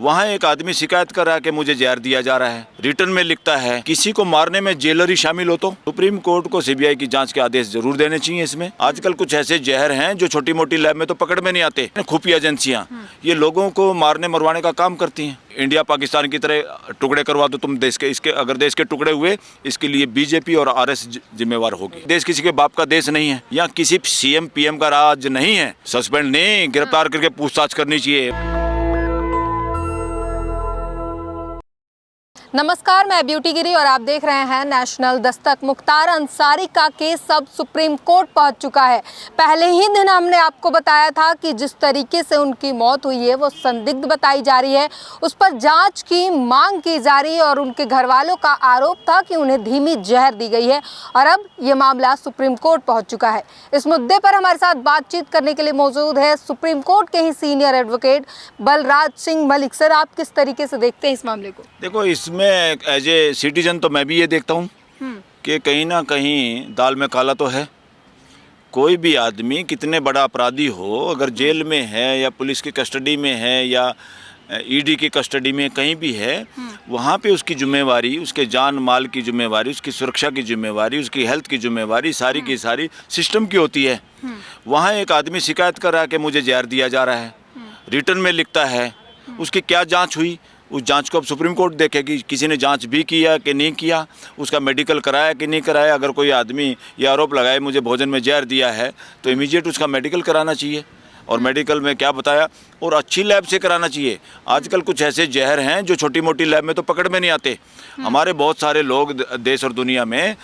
वहाँ एक आदमी शिकायत कर रहा है कि मुझे जहर दिया जा रहा है, रिटर्न में लिखता है। किसी को मारने में जेलर ही शामिल हो तो सुप्रीम कोर्ट को सीबीआई की जांच के आदेश जरूर देने चाहिए। इसमें आजकल कुछ ऐसे जहर हैं जो छोटी मोटी लैब में तो पकड़ में नहीं आते। खुफिया एजेंसियां ये लोगों को मारने मरवाने का काम करती हैं। इंडिया पाकिस्तान की तरह टुकड़े करवा दो तुम देश के, इसके अगर देश के टुकड़े हुए इसके लिए बीजेपी और आरएस जिम्मेवार होगी। देश किसी के बाप का देश नहीं है, यहाँ किसी सीएम पीएम का राज नहीं है। सस्पेंड नहीं, गिरफ्तार करके पूछताछ करनी चाहिए। नमस्कार, मैं ब्यूटी गिरी और आप देख रहे हैं नेशनल दस्तक। मुख्तार अंसारी का केस अब सुप्रीम कोर्ट पहुंच चुका है। पहले ही दिन हमने आपको बताया था कि जिस तरीके से उनकी मौत हुई है वो संदिग्ध बताई जा रही है, उस पर जांच की मांग की जा रही है और उनके घर वालों का आरोप था कि उन्हें धीमी जहर दी गई है और अब ये मामला सुप्रीम कोर्ट पहुँच चुका है। इस मुद्दे पर हमारे साथ बातचीत करने के लिए मौजूद है सुप्रीम कोर्ट के ही senior advocate Balraj Singh Malik. Sir, आप किस तरीके से देखते हैं इस मामले को? देखो, इसमें एज ए सिटीजन तो मैं भी ये देखता हूँ कि कहीं ना कहीं दाल में काला तो है। कोई भी आदमी कितने बड़ा अपराधी हो, अगर जेल में है या पुलिस की कस्टडी में है या ईडी की कस्टडी में कहीं भी है, वहाँ पे उसकी जिम्मेवारी, उसके जान माल की जिम्मेवारी, उसकी सुरक्षा की जिम्मेवारी, उसकी हेल्थ की जिम्मेवारी सारी की सारी सिस्टम की होती है। वहाँ एक आदमी शिकायत कर रहा है कि मुझे जहर दिया जा रहा है, रिटर्न में लिखता है। उसकी क्या जाँच हुई, उस जांच को अब सुप्रीम कोर्ट देखेगी। किसी ने जांच भी किया कि नहीं किया, उसका मेडिकल कराया कि नहीं कराया। अगर कोई आदमी ये आरोप लगाए मुझे भोजन में जहर दिया है तो इमीडिएट उसका मेडिकल कराना चाहिए और मेडिकल में क्या बताया और अच्छी लैब से कराना चाहिए। आजकल कुछ ऐसे जहर हैं जो छोटी मोटी लैब में तो पकड़ में नहीं आते। हमारे बहुत सारे लोग देश और दुनिया में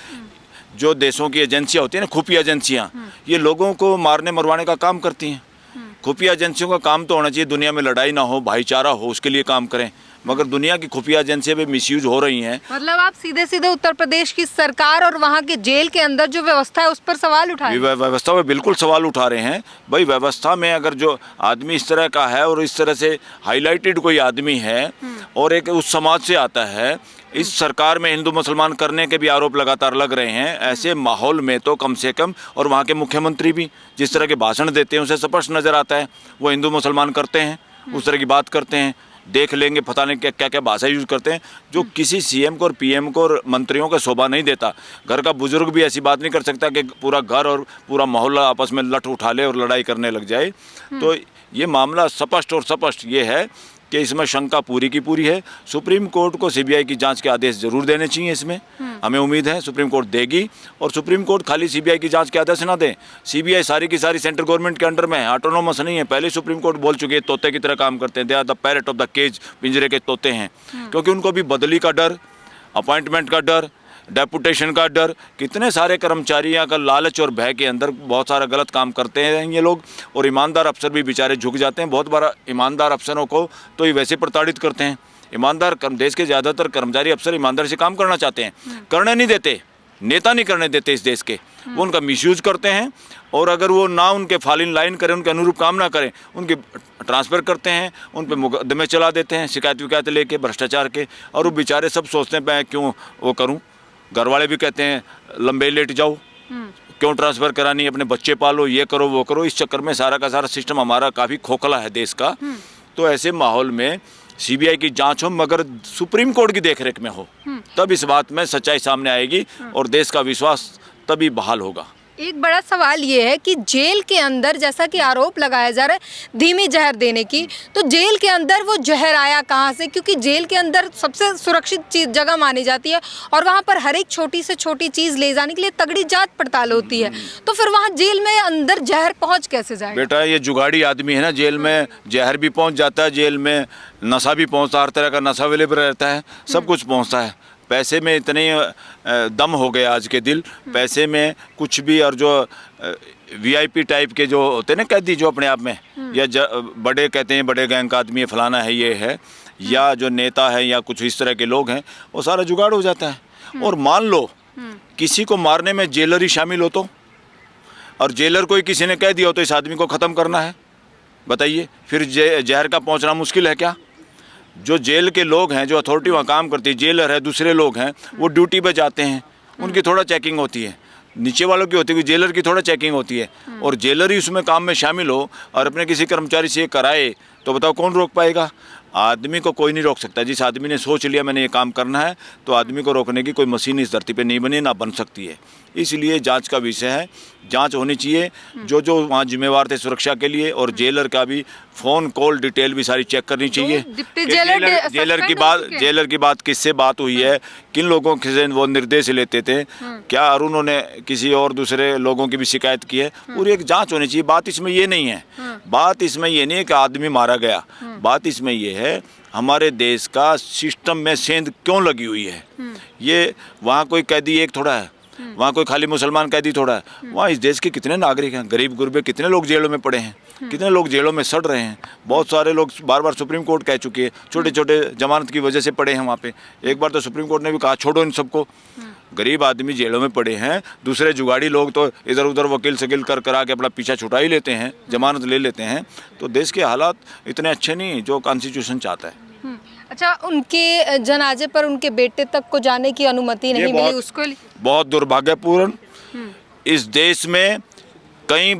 जो देशों की एजेंसियाँ होती हैं ना, खुफिया एजेंसियाँ, ये लोगों को मारने मरवाने का काम करती हैं। खुफिया एजेंसियों का काम तो होना चाहिए दुनिया में लड़ाई ना हो, भाईचारा हो, उसके लिए काम करें। मगर दुनिया की खुफिया एजेंसियां भी मिसयूज हो रही हैं। मतलब आप सीधे सीधे उत्तर प्रदेश की सरकार और वहाँ के जेल के अंदर जो व्यवस्था है उस पर सवाल उठा रहे हैं? व्यवस्था में बिल्कुल सवाल उठा रहे हैं। भाई, व्यवस्था में अगर जो आदमी इस तरह का है और इस तरह से हाईलाइटेड कोई आदमी है और एक उस समाज से आता है, इस सरकार में हिंदू मुसलमान करने के भी आरोप लगातार लग रहे हैं, ऐसे माहौल में तो कम से कम, और वहाँ के मुख्यमंत्री भी जिस तरह के भाषण देते हैं उसे स्पष्ट नज़र आता है वो हिंदू मुसलमान करते हैं, उस तरह की बात करते हैं। देख लेंगे पता नहीं क्या क्या क्या भाषा यूज़ करते हैं जो किसी सीएम को और पीएम को और मंत्रियों को शोभा नहीं देता। घर का बुजुर्ग भी ऐसी बात नहीं कर सकता कि पूरा घर और पूरा मोहल्ला आपस में लठ उठा ले और लड़ाई करने लग जाए। तो ये मामला स्पष्ट और स्पष्ट ये है कि इसमें शंका पूरी की पूरी है। सुप्रीम कोर्ट को सीबीआई की जांच के आदेश जरूर देने चाहिए। इसमें हमें उम्मीद है सुप्रीम कोर्ट देगी और सुप्रीम कोर्ट खाली सीबीआई की जांच के आदेश ना दे। सीबीआई सारी की सारी सेंट्रल गवर्नमेंट के अंडर में है, ऑटोनोमस नहीं है। पहले सुप्रीम कोर्ट बोल चुकी है तोते की तरह काम करते हैं, they are the parrot of the cage, पिंजरे के तोते हैं। क्योंकि उनको भी बदली का डर, अपॉइंटमेंट का डर, डेपुटेशन का डर, कितने सारे कर्मचारियों का लालच और भय के अंदर बहुत सारा गलत काम करते हैं ये लोग। और ईमानदार अफसर भी बेचारे झुक जाते हैं। बहुत बार ईमानदार अफसरों को तो ये वैसे प्रताड़ित करते हैं। ईमानदार देश के ज़्यादातर कर्मचारी अफसर ईमानदारी से काम करना चाहते हैं, करने नहीं देते, नेता नहीं करने देते इस देश के। वो उनका मिसयूज करते हैं और अगर वो ना उनके फॉलिन लाइन करें, उनके अनुरूप काम ना करें, उनके ट्रांसफ़र करते हैं, उन पर मुकदमे चला देते हैं शिकायत विकायत लेके भ्रष्टाचार के। और वो बेचारे सब सोचते हैं मैं क्यों वो करूँ। घर वाले भी कहते हैं लंबे लेट जाओ, क्यों ट्रांसफ़र करानी, अपने बच्चे पालो, ये करो वो करो। इस चक्कर में सारा का सारा सिस्टम हमारा काफ़ी खोखला है देश का। तो ऐसे माहौल में सीबीआई की जांच हो मगर सुप्रीम कोर्ट की देखरेख में हो, तब इस बात में सच्चाई सामने आएगी और देश का विश्वास तभी बहाल होगा। एक बड़ा सवाल ये है कि जेल के अंदर जैसा कि आरोप लगाया जा रहा है धीमी जहर देने की, तो जेल के अंदर वो जहर आया कहाँ से? क्योंकि जेल के अंदर सबसे सुरक्षित चीज जगह मानी जाती है और वहाँ पर हर एक छोटी से छोटी चीज़ ले जाने के लिए तगड़ी जांच पड़ताल होती है। तो फिर वहाँ जेल में अंदर जहर पहुँच कैसे जाएगा? बेटा, ये जुगाड़ी आदमी है ना, जेल में जहर भी पहुँच जाता है, जेल में नशा भी पहुँचता है, हर तरह का नशा अवेलेबल रहता है, सब कुछ पहुँचता है। पैसे में इतने दम हो गए आज के दिल, पैसे में कुछ भी। और जो वीआईपी टाइप के जो होते हैं ना कैदी, जो अपने आप में या बड़े कहते हैं बड़े गैंग का आदमी है, फलाना है, ये है, या जो नेता है या कुछ इस तरह के लोग हैं, वो सारा जुगाड़ हो जाता है। और मान लो किसी को मारने में जेलर ही शामिल हो तो, और जेलर को ही किसी ने कह दिया हो तो इस आदमी को ख़त्म करना है, बताइए फिर जहर का पहुंचना मुश्किल है क्या? जो जेल के लोग हैं, जो अथॉरिटी वहाँ काम करती है, जेलर है, दूसरे लोग हैं, वो ड्यूटी पे जाते हैं, उनकी थोड़ा चेकिंग होती है, नीचे वालों की होती है, जेलर की थोड़ा चेकिंग होती है। और जेलर ही उसमें काम में शामिल हो और अपने किसी कर्मचारी से ये कराए तो बताओ कौन रोक पाएगा? आदमी को कोई नहीं रोक सकता। जिस आदमी ने सोच लिया मैंने ये काम करना है, तो आदमी को रोकने की कोई मशीन इस धरती पे नहीं बनी, ना बन सकती है। इसलिए जांच का विषय है, जांच होनी चाहिए। जो जो वहाँ जिम्मेवार थे सुरक्षा के लिए, और जेलर का भी फ़ोन कॉल डिटेल भी सारी चेक करनी चाहिए। जेलर की बात किससे बात हुई है, किन लोगों से वो निर्देश लेते थे, क्या अरुणों ने किसी और दूसरे लोगों की भी शिकायत की है, पूरी एक जांच होनी चाहिए। बात इसमें ये नहीं है, बात इसमें ये नहीं है कि आदमी मारा गया, बात इसमें ये है हमारे देश का सिस्टम में सेंध क्यों लगी हुई है। ये वहाँ कोई कैदी एक थोड़ा है, वहाँ कोई खाली मुसलमान कैदी थोड़ा है, वहाँ इस देश के कितने नागरिक हैं, गरीब गुरबे कितने लोग जेलों में पड़े हैं, कितने लोग जेलों में सड़ रहे हैं। बहुत सारे लोग बार बार सुप्रीम कोर्ट कह चुके हैं, छोटे छोटे जमानत की वजह से पड़े हैं वहाँ पे। एक बार तो सुप्रीम कोर्ट ने भी कहा छोड़ो इन सबको। गरीब आदमी जेलों में पड़े हैं, दूसरे जुगाड़ी लोग तो इधर उधर वकील सकील कर करा के अपना पीछा छुटा ही लेते हैं, जमानत ले लेते हैं। तो देश के हालात इतने अच्छे नहीं जो कॉन्स्टिट्यूशन चाहता है। अच्छा, उनके जनाजे पर उनके बेटे तक को जाने की अनुमति नहीं मिली उसको? बहुत दुर्भाग्यपूर्ण। इस देश में कई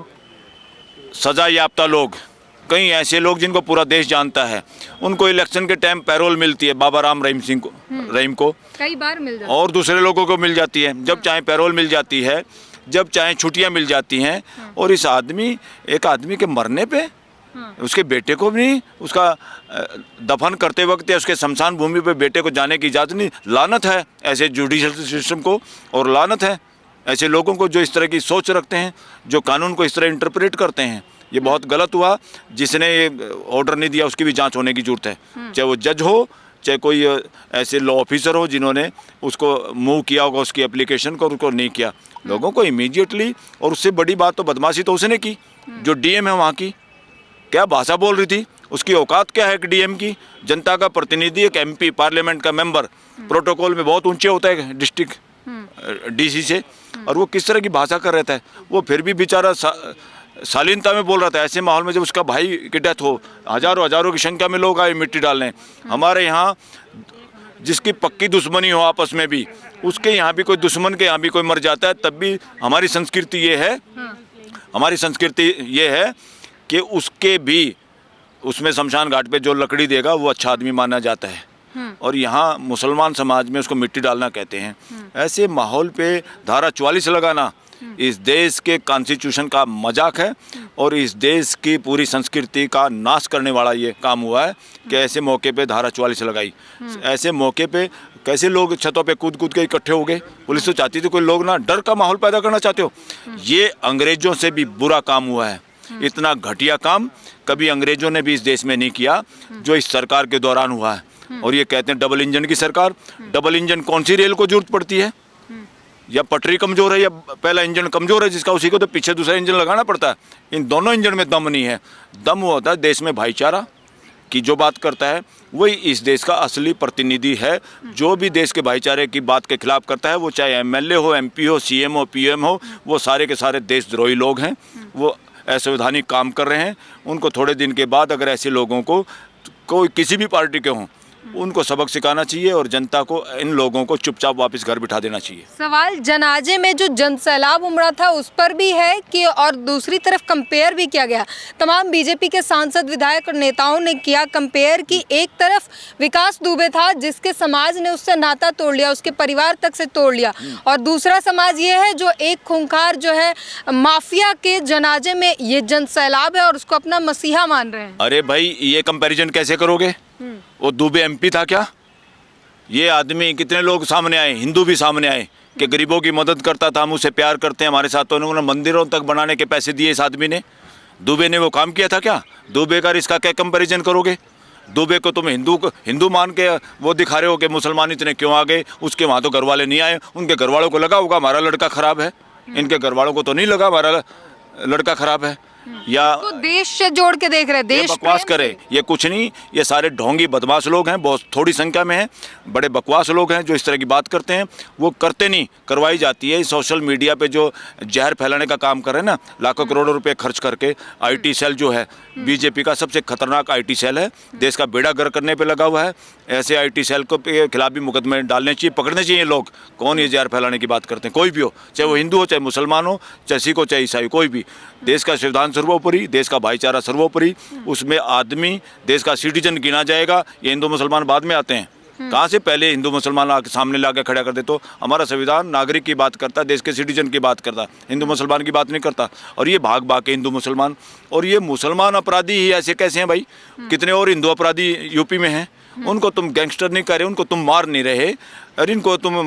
सजा याफ्ता लोग, कई ऐसे लोग जिनको पूरा देश जानता है, उनको इलेक्शन के टाइम पैरोल मिलती है। बाबा राम रहीम को कई बार मिल जाती है, और दूसरे लोगों को मिल जाती है। जब चाहे पैरोल मिल जाती है, जब चाहे छुट्टियां मिल जाती हैं। और इस एक आदमी के मरने पे उसके बेटे को भी नहीं, उसका दफन करते वक्त या उसके शमशान भूमि पे बेटे को जाने की इजाज़त नहीं। लानत है ऐसे जुडिशल सिस्टम को, और लानत है ऐसे लोगों को जो इस तरह की सोच रखते हैं, जो कानून को इस तरह इंटरप्रेट करते हैं। ये बहुत गलत हुआ। जिसने ये ऑर्डर नहीं दिया उसकी भी जांच होने की ज़रूरत है, चाहे वो जज हो, चाहे कोई ऐसे लॉ ऑफिसर हो जिन्होंने उसको मूव किया होगा उसकी एप्लीकेशन को, उसको नहीं किया। लोगों को इमीडिएटली, और उससे बड़ी बात तो बदमाशी तो उसने की, जो डीएम है वहाँ की, क्या भाषा बोल रही थी, उसकी औकात क्या है एक डीएम की। जनता का प्रतिनिधि, एक एमपी, पार्लियामेंट का मेंबर, प्रोटोकॉल में बहुत ऊंचे होता है डिस्ट्रिक्ट डीसी से, और वो किस तरह की भाषा कर रहता है। वो फिर भी बेचारा शालीनता में बोल रहा था। ऐसे माहौल में जब उसका भाई की डेथ हो, हजारों की संख्या में लोग आए मिट्टी डालने। हमारे यहाँ जिसकी पक्की दुश्मनी हो आपस में भी, उसके यहाँ भी कोई दुश्मन के यहाँ भी कोई मर जाता है, तब भी हमारी संस्कृति ये है कि उसके भी उसमें शमशान घाट पे जो लकड़ी देगा वो अच्छा आदमी माना जाता है। और यहाँ मुसलमान समाज में उसको मिट्टी डालना कहते हैं। ऐसे माहौल पे धारा 44 लगाना इस देश के कॉन्स्टिट्यूशन का मजाक है, और इस देश की पूरी संस्कृति का नाश करने वाला ये काम हुआ है कि ऐसे मौके पे धारा 44 लगाई। ऐसे मौके पे कैसे लोग छतों पे कूद के इकट्ठे हो गए। पुलिस तो चाहती थी कोई लोग ना डर का माहौल पैदा करना चाहते हो। ये अंग्रेजों से भी बुरा काम हुआ है। इतना घटिया काम कभी अंग्रेजों ने भी इस देश में नहीं किया जो इस सरकार के दौरान हुआ है। और ये कहते हैं डबल इंजन की सरकार। डबल इंजन कौन सी रेल को जरूरत पड़ती है? या पटरी कमज़ोर है, या पहला इंजन कमज़ोर है जिसका, उसी को तो पीछे दूसरा इंजन लगाना पड़ता है। इन दोनों इंजन में दम नहीं है। दम वो होता है देश में भाईचारा की जो बात करता है, वही इस देश का असली प्रतिनिधि है। जो भी देश के भाईचारे की बात के खिलाफ करता है, वो चाहे एमएलए हो, एमपी हो, सीएम हो, पीएम हो, वो सारे के सारे देशद्रोही लोग हैं। वो असंवैधानिक काम कर रहे हैं। उनको थोड़े दिन के बाद अगर ऐसे लोगों को, कोई किसी भी पार्टी के हों, उनको सबक सिखाना चाहिए और जनता को, इन लोगों को चुपचाप वापस घर बिठा देना चाहिए। सवाल जनाजे में जो जनसैलाब उमड़ा था उस पर भी है कि, और दूसरी तरफ कंपेयर भी किया गया। तमाम बीजेपी के सांसद, विधायक और नेताओं ने किया कंपेयर कि एक तरफ विकास दुबे था जिसके समाज ने उससे नाता तोड़ लिया, उसके परिवार तक से तोड़ लिया, और दूसरा समाज ये है जो एक खूंखार जो है माफिया के जनाजे में ये जनसैलाब है और उसको अपना मसीहा मान रहे हैं। अरे भाई, ये कंपैरिजन कैसे करोगे? वो दुबे एमपी था क्या? ये आदमी, कितने लोग सामने आए, हिंदू भी सामने आए कि गरीबों की मदद करता था, हम उसे प्यार करते हैं, हमारे साथ। तो उन्होंने मंदिरों तक बनाने के पैसे दिए इस आदमी ने। दुबे ने वो काम किया था क्या? दुबे का इसका क्या कंपैरिजन करोगे? दुबे को तुम हिंदू मान के वो दिखा रहे हो कि मुसलमान इतने क्यों आ गए, उसके वहाँ तो घर वाले नहीं आए। उनके घर वालों को लगा होगा हमारा लड़का खराब है, इनके घर वालों को तो नहीं लगा हमारा लड़का खराब है। या तो देश से जोड़ के देख रहे हैं, देश बकवास करे, ये कुछ नहीं। ये सारे ढोंगी बदमाश लोग हैं, बहुत थोड़ी संख्या में हैं, बड़े बकवास लोग हैं जो इस तरह की बात करते हैं। वो करते नहीं, करवाई जाती है। सोशल मीडिया पे जो जहर फैलाने का काम कर रहे हैं ना, लाखों करोड़ों रुपए खर्च करके। आईटी सेल जो है बीजेपी का सबसे खतरनाक आईटी सेल है, देश का बेड़ा गर्क करने पे लगा हुआ है। ऐसे आईटी सेल को खिलाफ भी मुकदमे डालने चाहिए, पकड़ने चाहिए लोग कौन ये जहर फैलाने की बात करते हैं। कोई भी हो, चाहे वो हिंदू हो, चाहे मुसलमान हो, चाहे सिख हो, चाहे ईसाई, कोई भी। देश का संविधान सर्वोपरि, देश का भाईचारा सर्वोपरि, उसमें आदमी देश का सिटीजन गिना जाएगा। ये हिंदू मुसलमान बाद में आते हैं। कहाँ से पहले हिंदू मुसलमान आके सामने लाके खड़ा कर दे। तो हमारा संविधान नागरिक की बात करता है, देश के सिटीजन की बात करता है, हिंदू मुसलमान की बात नहीं करता। और ये भाग भाग के हिंदू मुसलमान, और ये मुसलमान अपराधी ही ऐसे कैसे हैं भाई? कितने और हिंदू अपराधी यूपी में हैं, उनको तुम गैंगस्टर नहीं कर रहे, उनको तुम मार नहीं रहे, और इनको तुम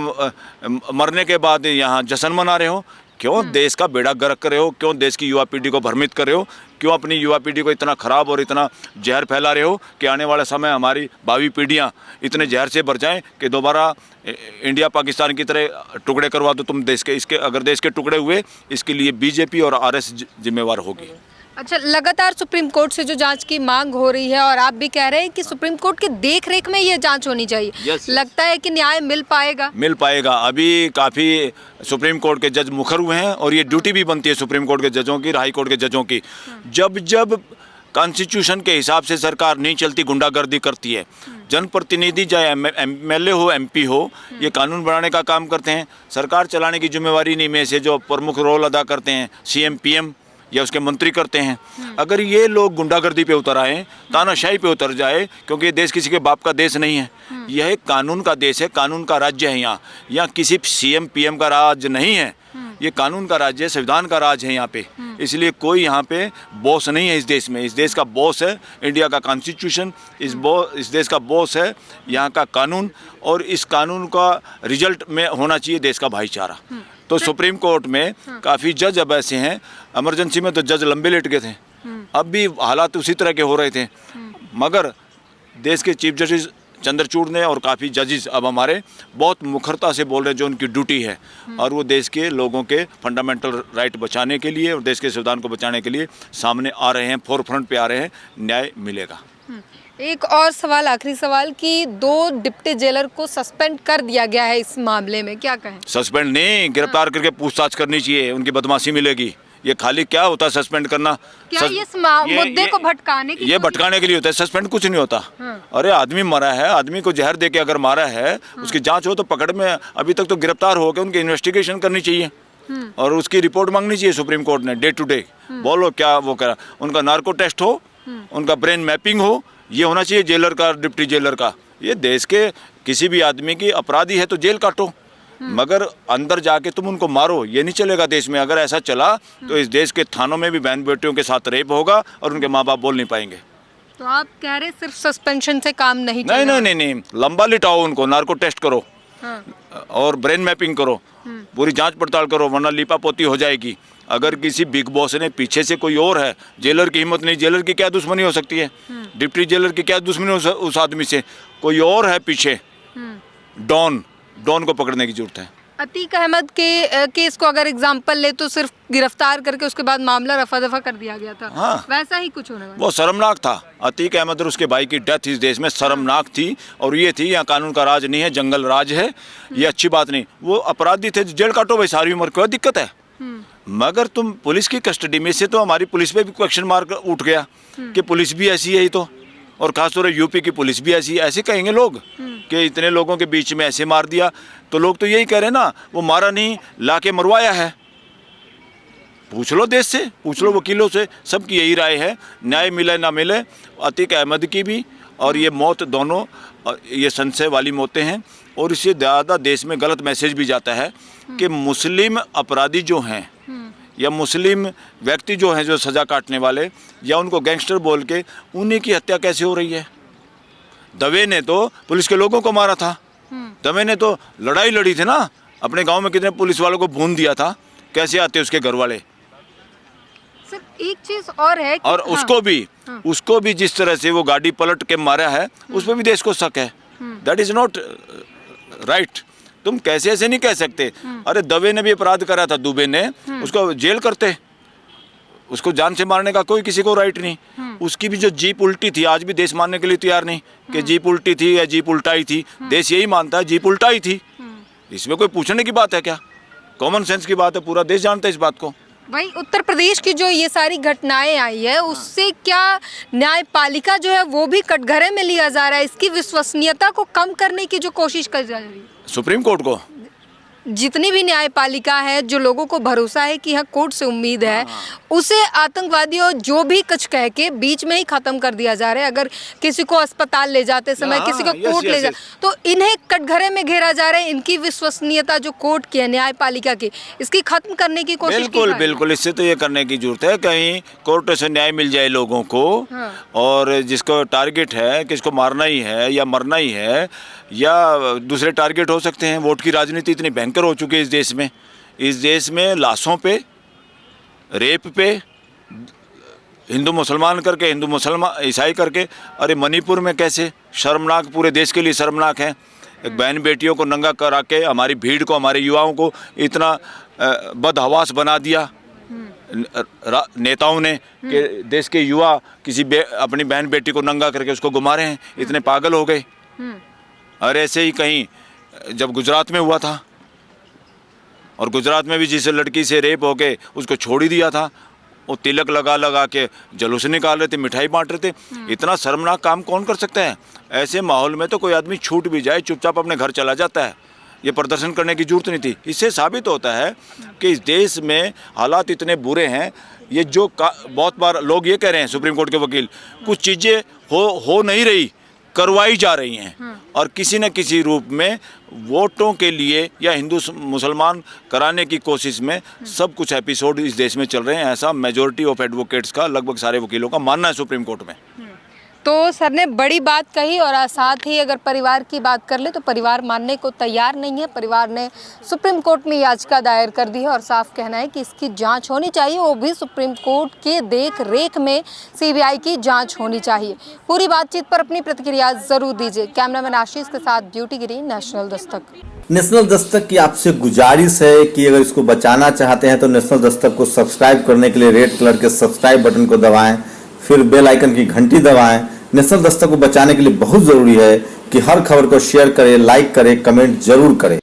मरने के बाद यहाँ जश्न मना रहे हो। क्यों देश का बेड़ा गर्क कर रहे हो? क्यों देश की युवा पीढ़ी को भ्रमित कर रहे हो? क्यों अपनी युवा पीढ़ी को इतना खराब और इतना जहर फैला रहे हो कि आने वाला समय हमारी भावी पीढ़ियाँ इतने जहर से भर जाएं कि दोबारा इंडिया पाकिस्तान की तरह टुकड़े करवा दो तुम देश के। इसके अगर देश के टुकड़े हुए, इसके लिए बीजेपी और आरएस जिम्मेवार होगी। अच्छा, लगातार सुप्रीम कोर्ट से जो जांच की मांग हो रही है और आप भी कह रहे हैं कि सुप्रीम कोर्ट की देखरेख में ये जांच होनी चाहिए। Yes. लगता है कि न्याय मिल पाएगा? मिल पाएगा। अभी काफ़ी सुप्रीम कोर्ट के जज मुखर हुए हैं, और ये ड्यूटी भी बनती है सुप्रीम कोर्ट के जजों की, हाई कोर्ट के जजों की। जब कॉन्स्टिट्यूशन के हिसाब से सरकार नहीं चलती, गुंडागर्दी करती है। जनप्रतिनिधि चाहे एमएलए हो, एमपी हो, ये कानून बनाने का काम करते हैं। सरकार चलाने की जिम्मेवारी नहीं में से जो प्रमुख रोल अदा करते हैं सीएम, पीएम या उसके मंत्री करते हैं। अगर ये लोग गुंडागर्दी पे उतर आए, तानाशाही पे उतर जाए, क्योंकि ये देश किसी के बाप का देश नहीं है, यह कानून का देश है, कानून का राज्य है। यहाँ किसी सीएम पीएम का राज नहीं है, ये कानून का राज्य है, संविधान का राज है यहाँ पे। इसलिए कोई यहाँ पे बॉस नहीं है इस देश में। इस देश का बॉस है इंडिया का कॉन्स्टिट्यूशन, इस देश का बॉस है यहाँ का कानून, और इस कानून का रिजल्ट में होना चाहिए देश का भाईचारा। तो सुप्रीम कोर्ट में काफ़ी जज अब ऐसे हैं, इमरजेंसी में तो जज लंबे लेट गए थे, अब भी हालात उसी तरह के हो रहे थे, मगर देश के चीफ जस्टिस चंद्रचूड़ ने और काफ़ी जजेस अब हमारे बहुत मुखरता से बोल रहे हैं जो उनकी ड्यूटी है, और वो देश के लोगों के फंडामेंटल राइट बचाने के लिए और देश के संविधान को बचाने के लिए सामने आ रहे हैं, फोरफ्रंट पे आ रहे हैं। न्याय मिलेगा। एक और सवाल, आखिरी सवाल, कि 2 डिप्टी जेलर को सस्पेंड कर दिया गया है इस मामले में, क्या कहें? सस्पेंड नहीं, गिरफ्तार करके पूछताछ करनी चाहिए, उनकी बदमाशी मिलेगी। ये खाली क्या होता है सस्पेंड करना? क्या ये मुद्दे को भटकाने के लिए? ये भटकाने के लिए होता है, सस्पेंड कुछ नहीं होता। अरे आदमी मरा है, आदमी को जहर दे के अगर मारा है, उसकी जांच हो तो पकड़ में, अभी तक तो गिरफ्तार हो के उनकी इन्वेस्टिगेशन करनी चाहिए और उसकी रिपोर्ट मांगनी चाहिए सुप्रीम कोर्ट ने, डे टू डे। बोलो क्या वो करा, उनका नार्को टेस्ट हो, उनका ब्रेन मैपिंग हो, ये होना चाहिए जेलर का, डिप्टी जेलर का। ये देश के किसी भी आदमी की अपराधी है तो जेल काटो, मगर अंदर जाके तुम उनको मारो, ये नहीं चलेगा देश में। अगर ऐसा चला तो इस देश के थानों में भी बहन बेटियों के साथ रेप होगा और उनके माँ बाप बोल नहीं पाएंगे। तो आप कह रहे सिर्फ सस्पेंशन से काम नहीं नहीं चलेगा? नहीं नहीं, लंबा लिटाओ उनको, नार्को टेस्ट करो और ब्रेन मैपिंग करो, पूरी जांच पड़ताल करो, वरना लीपापोती हो जाएगी। अगर किसी बिग बॉस ने पीछे से कोई और है, जेलर की हिम्मत नहीं, जेलर की क्या दुश्मनी हो सकती है, डिप्टी जेलर की क्या दुश्मनी उस आदमी से, कोई और है पीछे, डॉन को पकड़ने की जरूरत है। अतीक अहमद के केस को अगर एग्जांपल ले तो सिर्फ गिरफ्तार करके उसके बाद मामला रफा दफा कर दिया गया था। हाँ। वैसा ही कुछ होने वाला। वो शर्मनाक था। अतीक अहमद और उसके भाई की डेथ इस देश में शर्मनाक थी, और ये थी यहाँ कानून का राज नहीं है, जंगल राज है, ये अच्छी बात नहीं। वो अपराधी थे, जेल काटो भाई सारी उम्र, कोई दिक्कत है, मगर तुम पुलिस की कस्टडी में से, तो हमारी पुलिस पे भी क्वेश्चन मार्क उठ गया कि पुलिस भी ऐसी है ही तो, और खासतौर से यूपी की पुलिस भी ऐसी है। ऐसे कहेंगे लोग कि इतने लोगों के बीच में ऐसे मार दिया, तो लोग तो यही कह रहे हैं ना, वो मारा नहीं, लाके मरवाया है। पूछ लो देश से, पूछ लो वकीलों से, सबकी यही राय है। न्याय मिले ना मिले, अतीक अहमद की भी और ये मौत, दोनों ये संशय वाली मौतें हैं, और इससे ज़्यादा देश में गलत मैसेज भी जाता है कि मुस्लिम अपराधी जो हैं या मुस्लिम व्यक्ति जो हैं, जो सज़ा काटने वाले, या उनको गैंगस्टर बोल के उन्हीं की हत्या कैसे हो रही है। दवे ने तो पुलिस के लोगों को मारा था, दवे ने तो लड़ाई लड़ी थी ना, अपने गांव में कितने पुलिस वालों को भून दिया था, कैसे आते उसके घर वाले। सर एक चीज और है कि और उसको भी जिस तरह से वो गाड़ी पलट के मारा है, उस पर भी देश को शक है। That is not right. तुम कैसे ऐसे नहीं कह सकते। अरे दवे ने भी अपराध करा था, दुबे ने, उसको जेल करते, उसको जान से मारने का कोई किसी को राइट नहीं। उसकी भी जो जीप उल्टी थी, आज भी देश मानने के लिए तैयार नहीं कि जीप उल्टी थी या जीप उल्टाई थी। देश यही मानता है जीप उल्टाई थी, इसमें कोई पूछने की बात है क्या? कॉमन सेंस की बात है, पूरा देश जानता है इस बात को। भाई उत्तर प्रदेश की जो ये सारी घटनाएं आई है, उससे क्या न्यायपालिका जो है वो भी कटघरे में लिया जा रहा है? इसकी विश्वसनीयता को कम करने की जो कोशिश कर जा रही है सुप्रीम कोर्ट को, जितनी भी न्यायपालिका है, जो लोगों को भरोसा है कि यहाँ कोर्ट से उम्मीद है, उसे आतंकवादियों जो भी कुछ कह के बीच में ही खत्म कर दिया जा रहा है। अगर किसी को अस्पताल ले जाते समय, किसी को कोर्ट ले जा, तो इन्हें कटघरे में घेरा जा रहा है। इनकी विश्वसनीयता जो कोर्ट की है, न्यायपालिका की, इसकी खत्म करने की कोशिश बिल्कुल बिल्कुल, इससे तो ये करने की जरूरत है, कहीं कोर्ट से न्याय मिल जाए लोगों को। और जिसको टारगेट है कि इसको मारना ही है या मरना ही है, या दूसरे टारगेट हो सकते हैं। वोट की राजनीति इतनी भयंकर हो चुकी है इस देश में लाशों पे, रेप पे, हिंदू मुसलमान करके, हिंदू मुसलमान ईसाई करके। अरे मणिपुर में कैसे शर्मनाक, पूरे देश के लिए शर्मनाक है। एक बहन बेटियों को नंगा करा के हमारी भीड़ को, हमारे युवाओं को इतना बदहवास बना दिया नेताओं ने कि देश के युवा किसी अपनी बहन बेटी को नंगा करके उसको घुमा रहे हैं। इतने पागल हो गए। और ऐसे ही कहीं जब गुजरात में हुआ था, और गुजरात में भी जिस लड़की से रेप हो के उसको छोड़ ही दिया था, वो तिलक लगा लगा के जुलूस निकाल रहे थे, मिठाई बांट रहे थे। इतना शर्मनाक काम कौन कर सकता है? ऐसे माहौल में तो कोई आदमी छूट भी जाए चुपचाप अपने घर चला जाता है। ये प्रदर्शन करने की जरूरत नहीं थी। इससे साबित होता है कि इस देश में हालात इतने बुरे हैं। ये जो बहुत बार लोग ये कह रहे हैं, सुप्रीम कोर्ट के वकील, कुछ चीज़ें हो नहीं रही, करवाई जा रही हैं। और किसी न किसी रूप में वोटों के लिए या हिंदू मुसलमान कराने की कोशिश में सब कुछ एपिसोड इस देश में चल रहे हैं। ऐसा मेजॉरिटी ऑफ एडवोकेट्स का, लगभग सारे वकीलों का मानना है सुप्रीम कोर्ट में। तो सर ने बड़ी बात कही, और साथ ही अगर परिवार की बात कर ले तो परिवार मानने को तैयार नहीं है। परिवार ने सुप्रीम कोर्ट में याचिका दायर कर दी है और साफ कहना है कि इसकी जांच होनी चाहिए, वो भी सुप्रीम कोर्ट के देख रेख में सीबीआई की जांच होनी चाहिए। पूरी बातचीत पर अपनी प्रतिक्रिया जरूर दीजिए। कैमरामैन आशीष के साथ ब्यूटी गिरी, नेशनल दस्तक। नेशनल दस्तक की आपसे गुजारिश है कि अगर इसको बचाना चाहते हैं तो नेशनल दस्तक को सब्सक्राइब करने के लिए रेड कलर के सब्सक्राइब बटन को दबाएं, फिर बेल आइकन की घंटी दबाएं। नेशनल दस्तक को बचाने के लिए बहुत जरूरी है कि हर खबर को शेयर करें, लाइक करें, कमेंट जरूर करें।